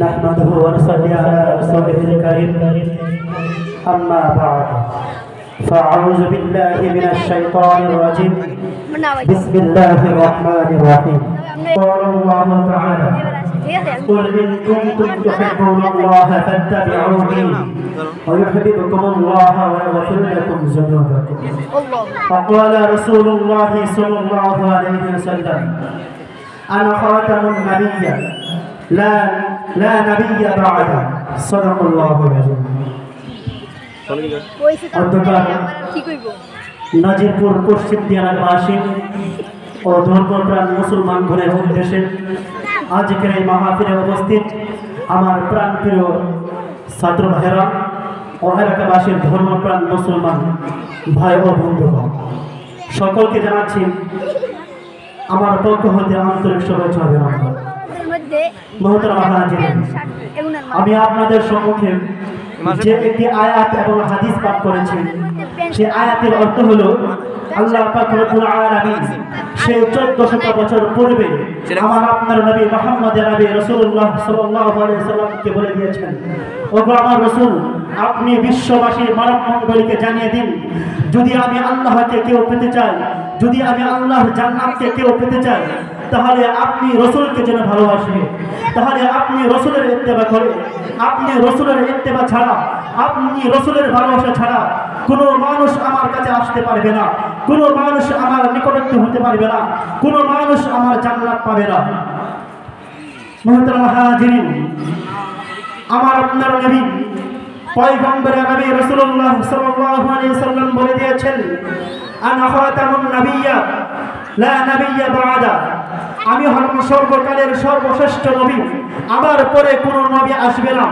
نحمده ونصلي على رسوله الكريم أما بعد فأعوذ بالله من الشيطان الرجيم بسم الله الرحمن الرحيم قال الله تعالى قل إن كنتم تحبون الله فاتبعوني ويحببكم الله ويغفر لكم ذنوبكم فقال رسول الله صلى الله عليه وسلم أنا خاتم النبي لا نبي بعد صدق الله العظيم নাজিরপুর পশ্চিম দিনাজবাসী ও ধর্মপ্রাণ মুসলমান ঘরের উদ্দেশ্যে আজকের এই মাহফিলে উপস্থিত আমার প্রাণপ্রিয় ছাত্র ভাইরা ও এলাকাবাসীর ধর্মপ্রাণ মুসলমান ভাই ও বন্ধুগণ, সকলকে জানাচ্ছি আমার পক্ষ হতে আন্তরিক শুভেচ্ছা অভিনন্দন। মোহতারাম হাজিরিন, আমি আপনাদের সম্মুখে যে একটি আয়াত এবং হাদিস পাঠ করেছি, সেই আয়াতের অর্থ হলো আল্লাহ পাক রব্বুল আলামিন সেই 1400 বছর পূর্বে আমার আপনার নবী মুহাম্মদ নবী রাসূলুল্লাহ সাল্লাল্লাহু আলাইহি ওয়াসাল্লামকে বলে দিয়েছেন, ওগো আমার রাসূল, আপনি বিশ্ববাসীর মানব মণ্ডলীকে জানিয়ে দিন, যদি আমি আল্লাহকে কেউ পেতে চাই, যদি আমি আল্লাহর জান্নাতকে কেউ পেতে চাই, তাহলে আপনি রাসূলকে যেন ভালোবাসে, তাহলে আপনি রাসূলের ইত্তেবা করে, আপনি রাসূলের ইত্তেবা ছাড়া, আপনি রাসূলের ভালোবাসা ছাড়া কোনো মানুষ আমার কাছে আসতে পারবে না, কোনো মানুষ আমার নিকটস্থ হতে পারবে না, কোনো মানুষ আমার জান্নাত পাবে না। মুহতারাম হাজিরিন, আমার আপনার নবী পয়গম্বর নবী রাসূলুল্লাহ সাল্লাল্লাহু আলাইহি ওয়াসাল্লাম বলে দিয়েছেন, আনা খাতামুন নাবিয়্যা লা নাবিয়্যা বা'দা, আমি হলাম সর্বকালের সর্বশ্রেষ্ঠ নবী, আমার পরে কোনো নবী আসবে না।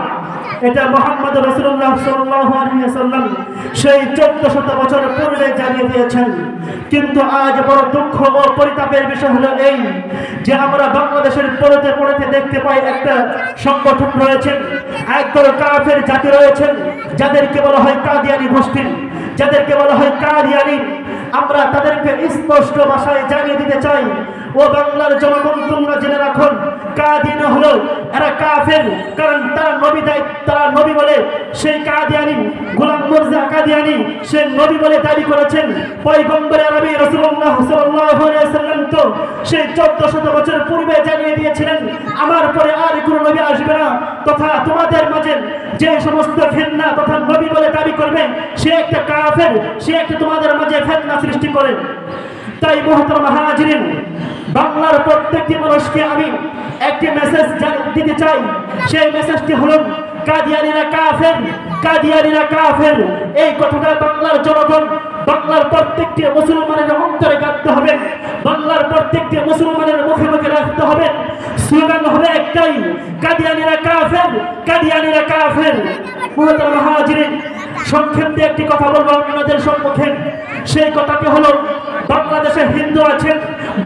এটা মুহাম্মদ রাসূলুল্লাহ সাল্লাল্লাহু আলাইহি ওয়াসাল্লাম সেই 1400 বছর পূর্বে জানিয়ে দিয়েছেন। কিন্তু আজ বড় দুঃখ ও পরিতাপের বিষয় হলো এই যে আমরা বাংলাদেশের পড়তে দেখতে পাই একটা সংগঠন রয়েছেন, একদল কাফের জাতি রয়েছেন, যাদেরকে বলা হয় কাদিয়ানী গোষ্ঠী, যাদেরকে বলা হয় কাদিয়ানী। আমরা তাদেরকে স্পষ্ট ভাষায় জানিয়ে দিতে চাই, ও বাংলার জনগণ, তোমরা জেনে রাখুন, কাদিয়ানী হলো এরা কাফের, কারণ তারা নবী বলে সেই কাদিয়ানী গোলাম মুর্জা কাদিয়ানী সে নবী বলে দাবি করেছেন। পয়গম্বর আরবি রাসূলুল্লাহ সাল্লাল্লাহু আলাইহি ওয়াসাল্লাম তো সেই 1400 বছর পূর্বে জানিয়ে দিয়েছিলেন, আমার পরে আর কোনো নবী আসবে না, তথা তোমাদের মাঝে যে সমস্ত ফিতনা তথা নবী বলে দাবি করবে সে একটা কাফের, সে একটা তোমাদের মাঝে ফিতনা সৃষ্টি করে। তাই মুহতারাম হাজিরিন, বাংলার প্রত্যেকটি মানুষকে আমি একটি মেসেজ দিতে চাই, সেই মেসেজটি হলো কাদিয়ানীরা কাফের, কাদিয়ানীরা কাফের। এই কথাটা বাংলার জনগণ, বাংলার প্রত্যেকটি মুসলমানের অন্তরে গাঁথতে হবে, বাংলার প্রত্যেকটি মুসলমানের মুখে মুখে রাখতে হবে। স্লোগান হবে একটাই, কাদিয়ানীরা কাফের, কাদিয়ানীরা কাফের। মুহতারাম হাজিরিন, সংক্ষেপে একটি কথা বলবো আপনাদের সম্মুখে। সেই কথাটি হলো, বাংলাদেশে হিন্দু আছেন,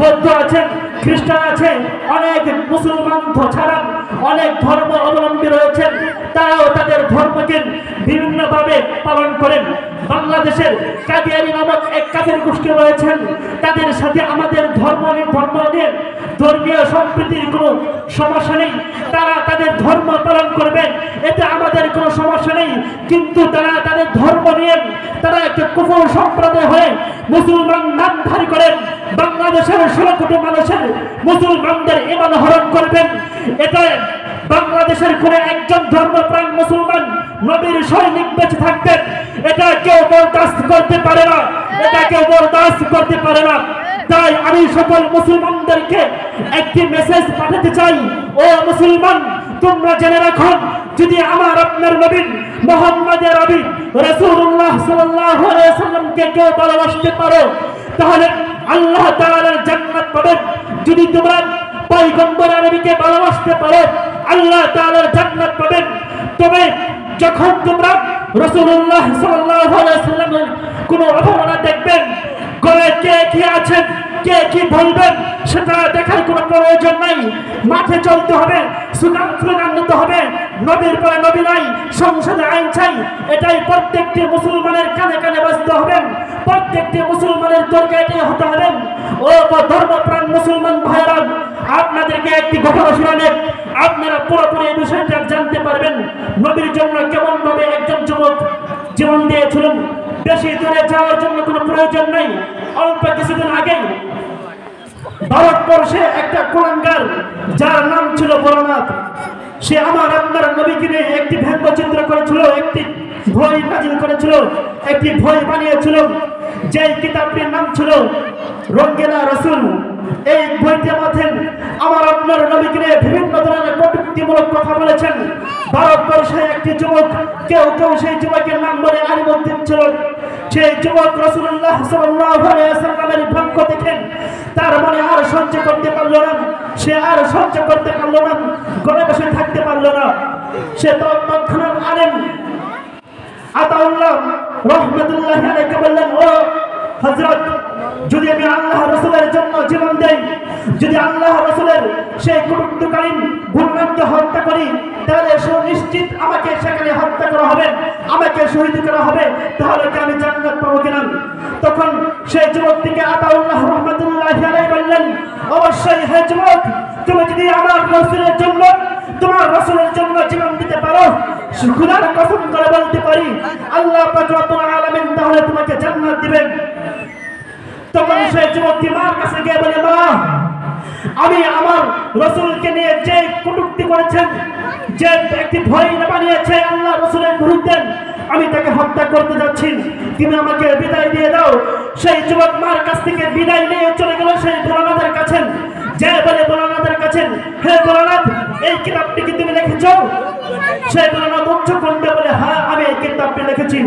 বৌদ্ধ আছেন, খ্রিস্টান আছে, অনেক মুসলমান ছাড়া অনেক ধর্ম অবলম্বী রয়েছেন, তারাও তাদের ধর্মকে বিভিন্নভাবে পালন করেন। বাংলাদেশের কাদিয়ানী নামক এক কাফের গোষ্ঠী রয়েছেন, তাদের সাথে আমাদের ধর্ম নিয়ে ধর্মীয় সম্প্রীতির কোনো সমস্যা নেই, তারা তাদের ধর্ম পালন করবেন, এতে আমাদের কোনো সমস্যা নেই। কিন্তু তারা তাদের ধর্ম নিয়ে তারা একটা কুফর সম্প্রদায় হয়ে মুসলমান নামধারী করেন, বাংলাদেশের 16 কোটি মানুষের মুসলমানদের ঈমান হরণ করবেন। এটা বাংলাদেশের কোনো একজন ধর্মপ্রাণ মুসলমান নবীর সৈনিক বেঁচে থাকতেন, এটা কেউ বরদাস্ত করতে পারে না, এটা কেউ বরদাস্ত করতে পারে না। তাই আমি সকল মুসলমানদেরকে একটি মেসেজ পাঠাতে চাই, ও মুসলমান, তোমরা জেনে রাখো, যদি আমার আপনার নবী মুহাম্মদ নবী রাসূলুল্লাহ সাল্লাল্লাহু আলাইহি ওয়াসাল্লামকে কেউ ভালোবাসতে পারো, তাহলে আল্লাহ তাআলার জান্নাত পাবে। যদি তোমরা পয়গম্বর নবীকে ভালোবাসতে পারো, আল্লাহ তাআলার জান্নাত পাবে। তবে যখন তোমরা রাসূলুল্লাহ সাল্লাল্লাহু আলাইহি ওয়াসাল্লামের কোনো অবমাননা দেখবেন, ঘরে কে কি আছেন, কে কি বলবেন, সেটা দেখার কোনো প্রয়োজন নাই। মাঠে চলতে হবে, স্লোগান দিতে হবে, নবীর পরে নবী নাই, সংসদে আইন চাই, এটাই প্রত্যেকটি মুসলমানের কানে কানে বাজতে হবে। প্রত্যেক প্রত্যেকটি মুসলমানের তরকারিটি হতে হবে। ও ধর্মপ্রাণ মুসলমান ভাইরা, আপনাদেরকে একটি ঘটনা শোনালে আপনারা পুরোপুরি এই বিষয়টা জানতে পারবেন নবীর জন্য কেমন ভাবে একজন যুবক জীবন দিয়েছিলেন। বেশি দূরে যাওয়ার জন্য কোনো প্রয়োজন নেই। অল্প কিছুদিন আগে ভারতবর্ষে একটা কুলাঙ্গার, যার নাম ছিল ভোলানাথ, সে আমার আপনার নবীকে নিয়ে একটি ব্যঙ্গচিত্র করেছিল, একটি বই নাজিল করেছিল, একটি বই বানিয়েছিল, যেই কিতাবটির নাম ছিল রঙ্গিলা রসুল। এই বইটির মধ্যে আমার আপনার নবীকে নিয়ে বিভিন্ন ধরনের কটূক্তিমূলক কথা বলেছেন। ভারতবর্ষে একটি যুবক, কেউ কেউ সেই যুবকের নাম বলে আলিমউদ্দিন ছিল। সেই যুবক রাসূলুল্লাহ সাল্লাল্লাহু আলাইহি ওয়াসাল্লামের পক্ষ থেকে তার মনে আর সহ্য করতে পারলো না, সে আর সহ্য করতে পারলো না, ঘরে বসে থাকতে পারলো না। সে তৎক্ষণাৎ আলেম আতাউল্লাহ রহমাতুল্লাহি আলাইহি বললেন, ও হযরত, যদি আমি আল্লাহ রাসূলের জন্য জীবন দেই, যদি আল্লাহ রাসূলের সেই কটূক্তিকালীন গুণগানকে হত্যা করি, তাহলে সুনিশ্চিত আমাকে সেখানে হত্যা করা হবে, আমাকে শহীদ করা হবে, তাহলে কি আমি জান্নাত পাবো কিনা? তখন সেই যুবকটিকে আতাউল্লাহ রহমাতুল্লাহি আলাইহি বললেন, অবশ্যই হে যুবক, তুমি যদি আমার রাসূলের জন্য, তোমার রাসূলের জন্য জীবন দিতে পারো, খোদার কসম করে বলতে পারি আল্লাহ পাক রব্বুল আলামিন তাহলে তোমাকে জান্নাত দিবেন। তখন সেই যুবকটি মার কাছে গিয়ে বলে, মা, আমি আমার রাসূলকে নিয়ে যে কটূক্তি করেছেন, যে একটি ভয় বানিয়েছে আল্লাহ রাসূলের বিরুদ্ধে, আমি তাকে হত্যা করতে যাচ্ছি, তুমি আমাকে বিদায় দিয়ে দাও। সেই যুবক মার কাছ থেকে বিদায় নিয়ে চলে গেল সেই ভোলানাথের কাছে, যে বলে ভোলানাথের কাছে, হে ভোলানাথ, এই কিতাবটি কি তুমি লিখেছো? সেই ভোলানাথ উচ্চ কণ্ঠে বলে, হ্যাঁ, আমি এই কিতাবটি লিখেছি।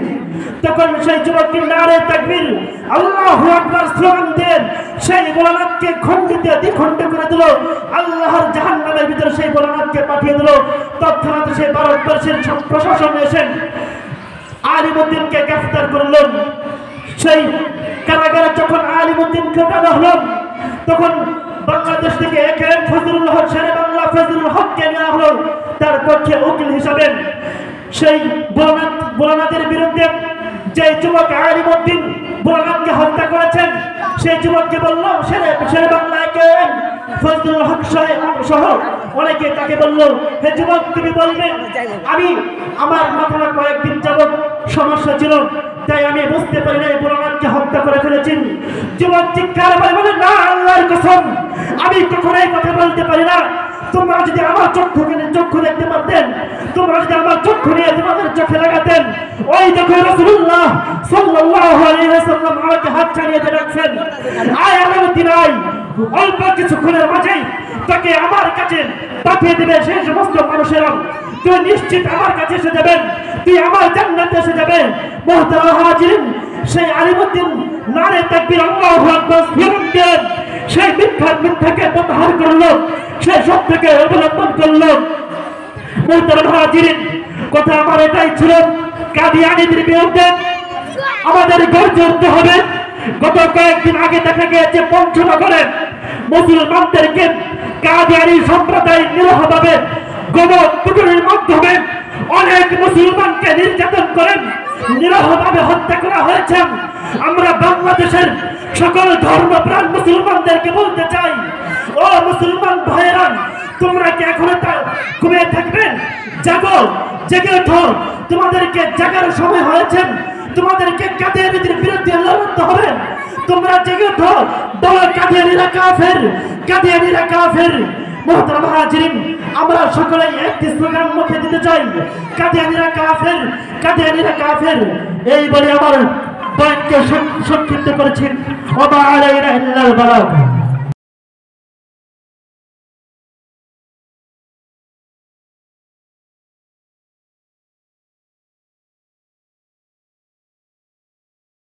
তখন সেই যুবকটি নারে তাকবীর, আল্লাহু আকবার স্লোগান দিয়ে সেই ভোলানাথকে দ্বিখণ্ডিত করে দিল। আল্লাহর জাহান্নামের ভিতরে সেই ভোলানাথকে পাঠিয়ে দিল। তৎক্ষণাৎ সেই ভারতবর্ষের প্রশাসন এসে আলিমউদ্দিনকে গ্রেফতার করলেন। সেই কারাগারে যখন আলিমউদ্দিনকে টানা হল, তখন বাংলাদেশ থেকে একে ফজলুল হক, শেরে বাংলা ফজলুল হককে নেওয়া হলো তার পক্ষে উকিল হিসাবে। সেই ভোলানাথের বিরুদ্ধে যে যুবক আলিমউদ্দিন ভোলানাথকে হত্যা করেছেন, সেই যুবককে বলল, শেরে বাংলাকে ফজলুল হক সহ অনেকে তাকে বলল, হে যুবক, তুমি বলবেন, আমার মাথায় কয়েকদিন যাবৎ সমস্যা ছিল, তাই আমি বুঝতে পারি না ভোলানাথকে হত্যা করে ফেলেছি। যুবক চিৎকার করে বলে, না, আল্লাহর কসম, আমি কখনোই কথা বলতে পারি না। তোমরা যদি আমার চক্ষু দেখতে পারতেন, তোমরা যদি আমার চক্ষু নিয়ে তোমাদের চোখে লাগাতেন, ওই দেখো রাসূলুল্লাহ সাল্লাল্লাহু আলাইহি ওয়াসাল্লাম আমাকে হাত ছাড়িয়ে রাখছেন। আয় আলামতি নাই, অল্প কিছুক্ষণের মাঝেই তাকে আমার কাছে পাঠিয়ে দেবে সেই সমস্ত মানুষেরা। তুই নিশ্চিত আমার কাছে এসে যাবেন, তুই আমার জান্নাতে এসে যাবেন। মুহতারাম হাজিরিন, সেই আলিমউদ্দিন নারে তাকবীর, আল্লাহু আকবার ফিরুন, সেই মিথ্যাকে প্রত্যাহার করলো, সেই সত্যকে অবলম্বন করলো। মুহতারাম হাজিরিন, কথা আমার এটাই ছিল, কাদিয়ানীদের বিরুদ্ধে আমাদের গর্জে উঠতে হবে। গত কয়েকদিন আগে দেখা গিয়েছে পঞ্চনগরে মুসলমানদেরকে কাদিয়ানী সম্প্রদায় নিরীহভাবে গণপিটুনির মাধ্যমে অনেক মুসলমানকে নির্যাতন করেন, নিরীহভাবে হত্যা করা হয়েছে। আমরা বাংলাদেশের সকল ধর্মপ্রাণ মুসলমানদেরকে বলতে চাই, ও মুসলমান ভাইয়েরা, তোমরা কি এখনো ঘুমিয়ে থাকবেন? জাগো, জেগে ওঠো, তোমাদেরকে জাগার সময় হয়েছে, তোমাদেরকে কাদিয়ানীদের বিরুদ্ধে লড়তে হবে। তোমরা জেগে ওঠো, বলো কাদিয়ানীরা কাফের, কাদিয়ানীরা কাফের। মুহতারাম হাজিরিন, আমরা সকলেই একটি স্লোগান মুখে দিতে চাই, কাদিয়ানীরা কাফের, কাদিয়ানীরা কাফের। এই বলে আমার বয়ানকে সংক্ষিপ্ত করেছেন। ওয়া মা আলাইনা ইল্লাল বালাগ।